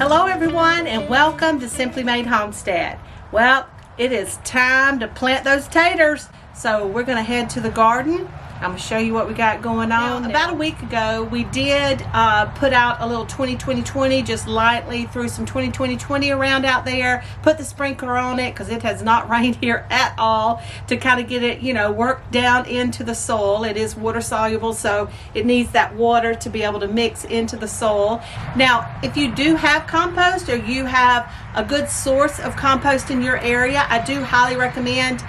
Hello everyone, and welcome to Simply Made Homestead. Well, it is time to plant those taters, so we're going to head to the garden. I'm going to show you what we got going on. About a week ago, we did put out a little 20-20-20, just lightly threw some 20-20-20 around out there, put the sprinkler on it because it has not rained here at all, to kind of get it, worked down into the soil. It is water soluble, so it needs that water to be able to mix into the soil. Now, if you do have compost or you have a good source of compost in your area, I do highly recommend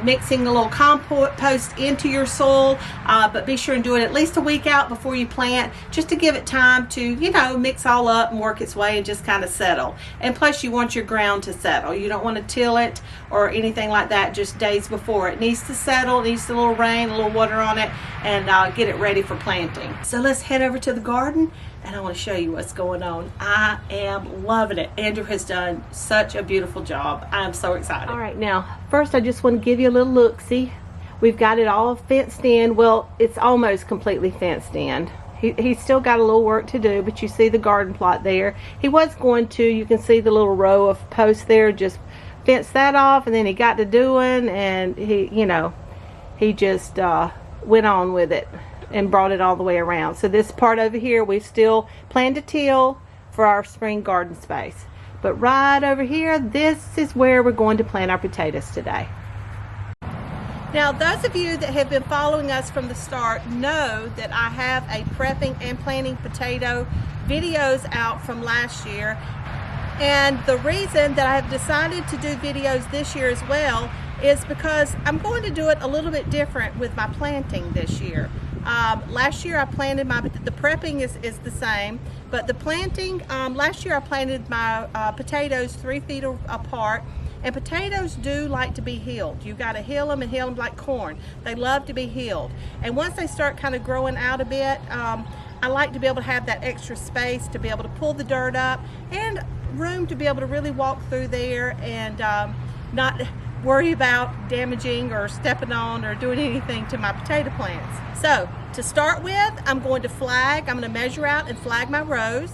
mixing a little compost into your soil, but be sure and do it at least a week out before you plant, just to give it time to, mix all up and work its way and just kind of settle. And plus, you want your ground to settle. You don't want to till it or anything like that just days before. It needs to settle, it needs a little rain, a little water on it, and get it ready for planting. So let's head over to the garden, and I want to show you what's going on. I am loving it. Andrew has done such a beautiful job. I am so excited. All right, now, first I just want to give you a little look-see. We've got it all fenced in. Well, it's almost completely fenced in. He's still got a little work to do, but you see the garden plot there. He was going to, you can see the little row of posts there, just fence that off, and then he got to doing, and he just went on with it and brought it all the way around. So this part over here, we still plan to till for our spring garden space. But right over here, this is where we're going to plant our potatoes today. Now, those of you that have been following us from the start know that I have a prepping and planting potato videos out from last year. And the reason that I have decided to do videos this year as well is because I'm going to do it a little bit different with my planting this year. Last year I planted the prepping is the same, but the planting, last year I planted my potatoes 3 feet apart, and potatoes do like to be healed. You got to heal them and heal them like corn. They love to be healed. And once they start kind of growing out a bit, I like to be able to have that extra space to be able to pull the dirt up and room to be able to really walk through there and not worry about damaging or stepping on or doing anything to my potato plants. So to start with, I'm going to measure out and flag my rows,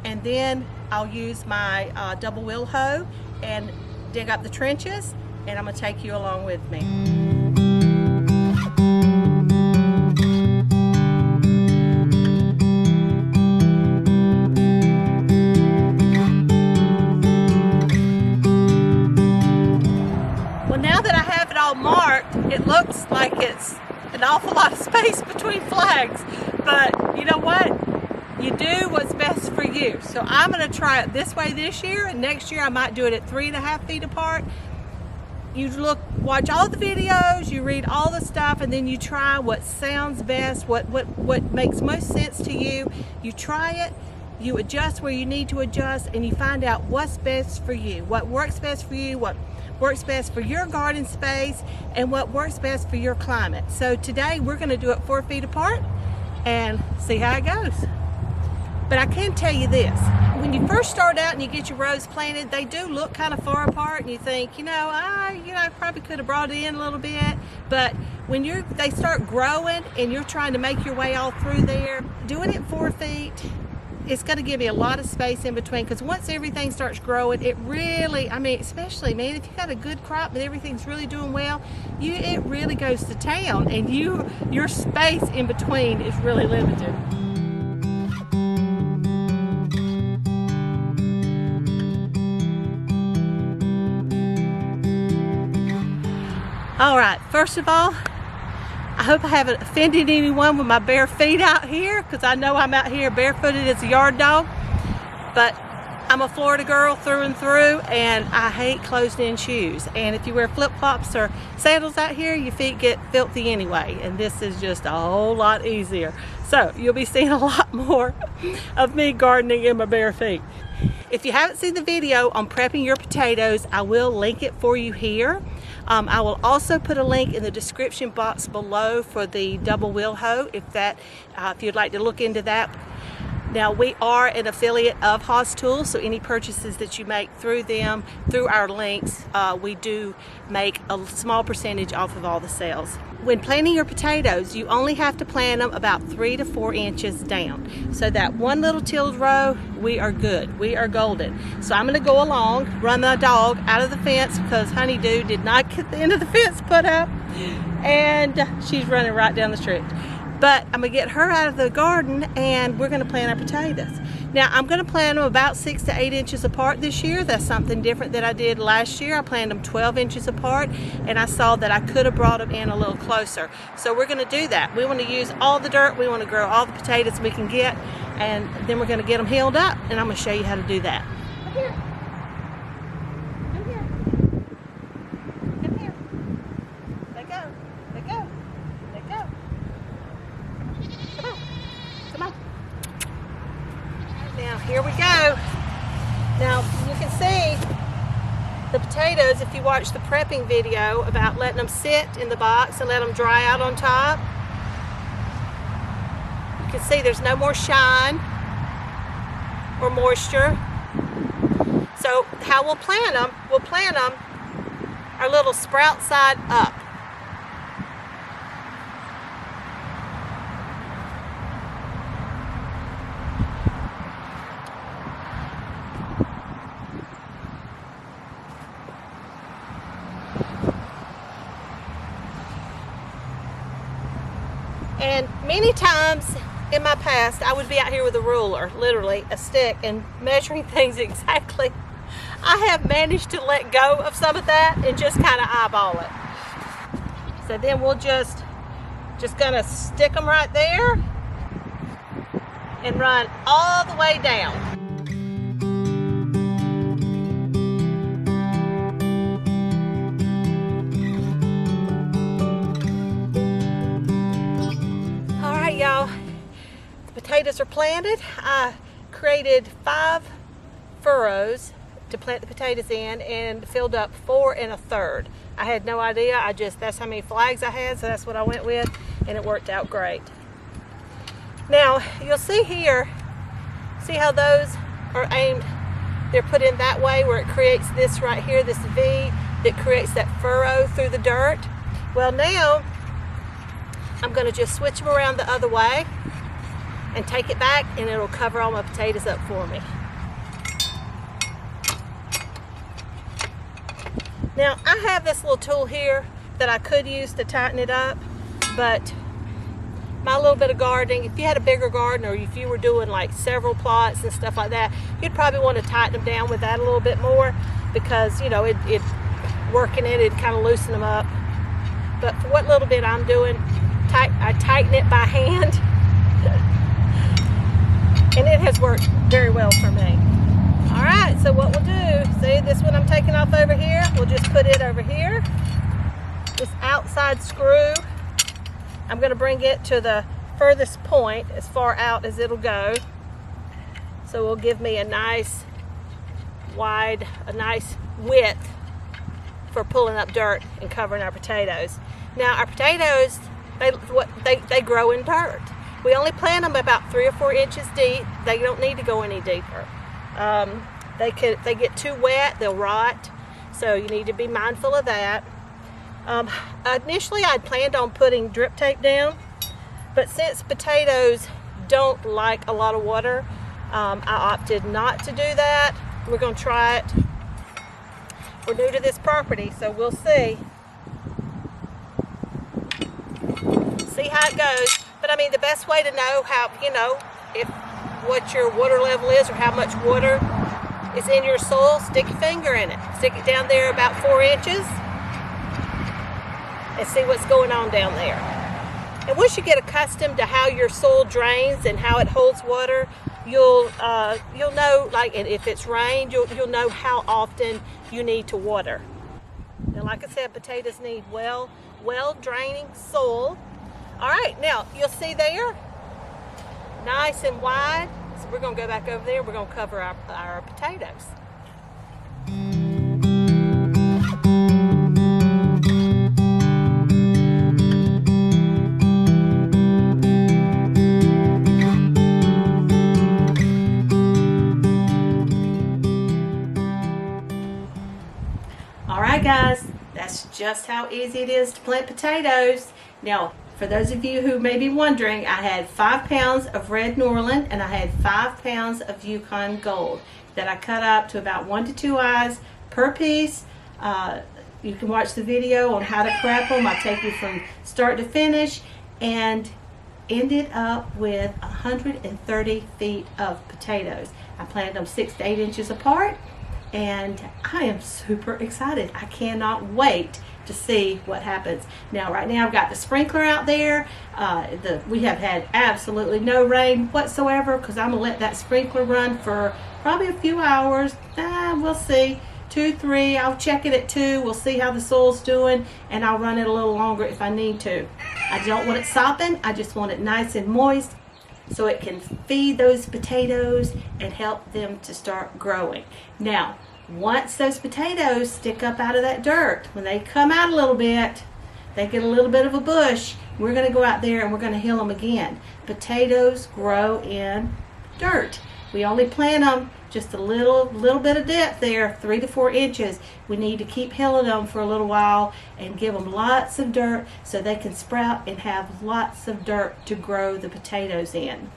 and then I'll use my double wheel hoe and dig up the trenches, and I'm going to take you along with me. Marked, it looks like it's an awful lot of space between flags, but you know what? You do what's best for you. So I'm going to try it this way this year, and next year I might do it at 3.5 feet apart. You watch all the videos, you read all the stuff, and then you try what sounds best, what makes most sense to you. You try it, you adjust where you need to adjust, and you find out what's best for you, what works best for you, what works best for your garden space, and what works best for your climate. So today we're going to do it 4 feet apart and see how it goes. But I can tell you this, when you first start out and you get your rows planted, they do look kind of far apart, and you think, I probably could have brought it in a little bit. But when they start growing and you're trying to make your way all through there, doing it 4 feet, it's going to give you a lot of space in between, because once everything starts growing, it really, especially, man, if you got a good crop and everything's really doing well, it really goes to town, and your space in between is really limited. All right, first of all, I hope I haven't offended anyone with my bare feet out here, because I know I'm out here barefooted as a yard dog, but I'm a Florida girl through and through, and I hate closed-in shoes. And if you wear flip-flops or sandals out here, your feet get filthy anyway, and this is just a whole lot easier. So you'll be seeing a lot more of me gardening in my bare feet. If you haven't seen the video on prepping your potatoes, I will link it for you here. I will also put a link in the description box below for the double wheel hoe if you'd like to look into that. Now, we are an affiliate of Haas Tools, so any purchases that you make through them, through our links, we do make a small percentage off of all the sales. When planting your potatoes, you only have to plant them about 3 to 4 inches down. So that one little tilled row, we are good. We are golden. So I'm going to go along, run my dog out of the fence because Honeydew did not get the end of the fence put up, and she's running right down the street. But I'm going to get her out of the garden and we're going to plant our potatoes. Now, I'm going to plant them about 6 to 8 inches apart this year. That's something different than I did last year. I planted them 12 inches apart, and I saw that I could have brought them in a little closer. So we're going to do that. We want to use all the dirt. We want to grow all the potatoes we can get, and then we're going to get them healed up, and I'm going to show you how to do that. Come here. Come here. Come here. Let go. Let go. Let go. Come on. Come on. Now, here we go. Now, you can see the potatoes if you watch the prepping video about letting them sit in the box and let them dry out on top. You can see there's no more shine or moisture. So, how we'll plant them our little sprout side up. And many times in my past, I would be out here with a ruler, literally a stick, and measuring things exactly. I have managed to let go of some of that and just kind of eyeball it. So then we'll just gonna stick them right there and run all the way down. Y'all, the potatoes are planted. I created 5 furrows to plant the potatoes in and filled up 4 1/3. I had no idea. That's how many flags I had, so that's what I went with, and it worked out great. Now, you'll see here, see how those are aimed, they're put in that way where it creates this right here, this V that creates that furrow through the dirt. Well, now I'm going to just switch them around the other way and take it back, and it'll cover all my potatoes up for me. Now, I have this little tool here that I could use to tighten it up, but my little bit of gardening, if you had a bigger garden or if you were doing like several plots and stuff like that, you'd probably want to tighten them down with that a little bit more because, you know, working it'd kind of loosen them up. But for what little bit I'm doing, I tighten it by hand, and it has worked very well for me. All right, so what we'll do, see this one I'm taking off over here, we'll just put it over here. This outside screw, I'm going to bring it to the furthest point, as far out as it'll go. So it will give me a nice wide, a nice width for pulling up dirt and covering our potatoes. Now our potatoes, they grow in dirt. We only plant them about 3 or 4 inches deep. They don't need to go any deeper. If they get too wet, they'll rot. So you need to be mindful of that. Initially, I'd planned on putting drip tape down, but since potatoes don't like a lot of water, I opted not to do that. We're going to try it. We're new to this property, so we'll see. See how it goes. But I mean, the best way to know how, you know, what your water level is or how much water is in your soil, stick your finger in it. Stick it down there about 4 inches and see what's going on down there. And once you get accustomed to how your soil drains and how it holds water, you'll know, like, if it's rained, you'll know how often you need to water. Now, like I said, potatoes need well draining soil. All right, now you'll see there, nice and wide. So we're going to go back over there. We're going to cover our potatoes. Alright guys, that's just how easy it is to plant potatoes. Now, for those of you who may be wondering, I had 5 pounds of red Norland and I had 5 pounds of Yukon Gold that I cut up to about 1 to 2 eyes per piece. You can watch the video on how to prep them. I'll take you from start to finish, and ended up with 130 feet of potatoes. I planted them 6 to 8 inches apart, and I am super excited. I cannot wait to see what happens. Now, right now I've got the sprinkler out there. We have had absolutely no rain whatsoever because I'm gonna let that sprinkler run for probably a few hours. We'll see. 2, 3, I'll check it at 2. We'll see how the soil's doing, and I'll run it a little longer if I need to. I don't want it sopping. I just want it nice and moist so it can feed those potatoes and help them to start growing. Now, once those potatoes stick up out of that dirt, when they come out a little bit, they get a little bit of a bush, we're going to go out there and we're going to hill them again. Potatoes grow in dirt. We only plant them just a little bit of depth there, 3 to 4 inches. We need to keep hilling them for a little while and give them lots of dirt so they can sprout and have lots of dirt to grow the potatoes in.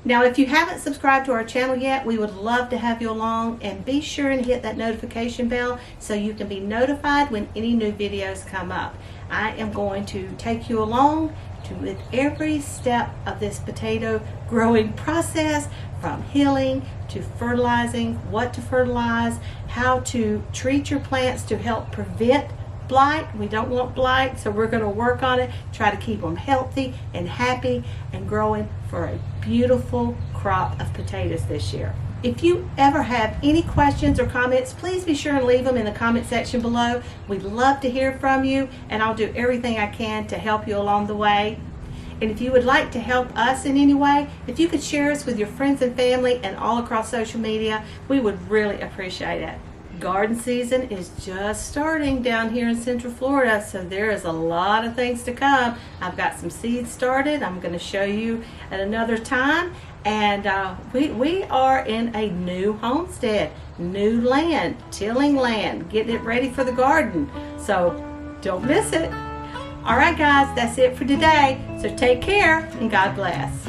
Now, if you haven't subscribed to our channel yet, we would love to have you along, and be sure and hit that notification bell so you can be notified when any new videos come up. I am going to take you along with every step of this potato growing process, from hilling to fertilizing, what to fertilize, how to treat your plants to help prevent blight. We don't want blight, so we're going to work on it, try to keep them healthy and happy and growing for a beautiful crop of potatoes this year. If you ever have any questions or comments, please be sure and leave them in the comment section below. We'd love to hear from you, and I'll do everything I can to help you along the way. And if you would like to help us in any way, if you could share us with your friends and family and all across social media, we would really appreciate it. Garden season is just starting down here in Central Florida, so there is a lot of things to come. I've got some seeds started. I'm going to show you at another time. And we are in a new homestead, new land, tilling land, getting it ready for the garden. So don't miss it. All right, guys, that's it for today. So take care and God bless.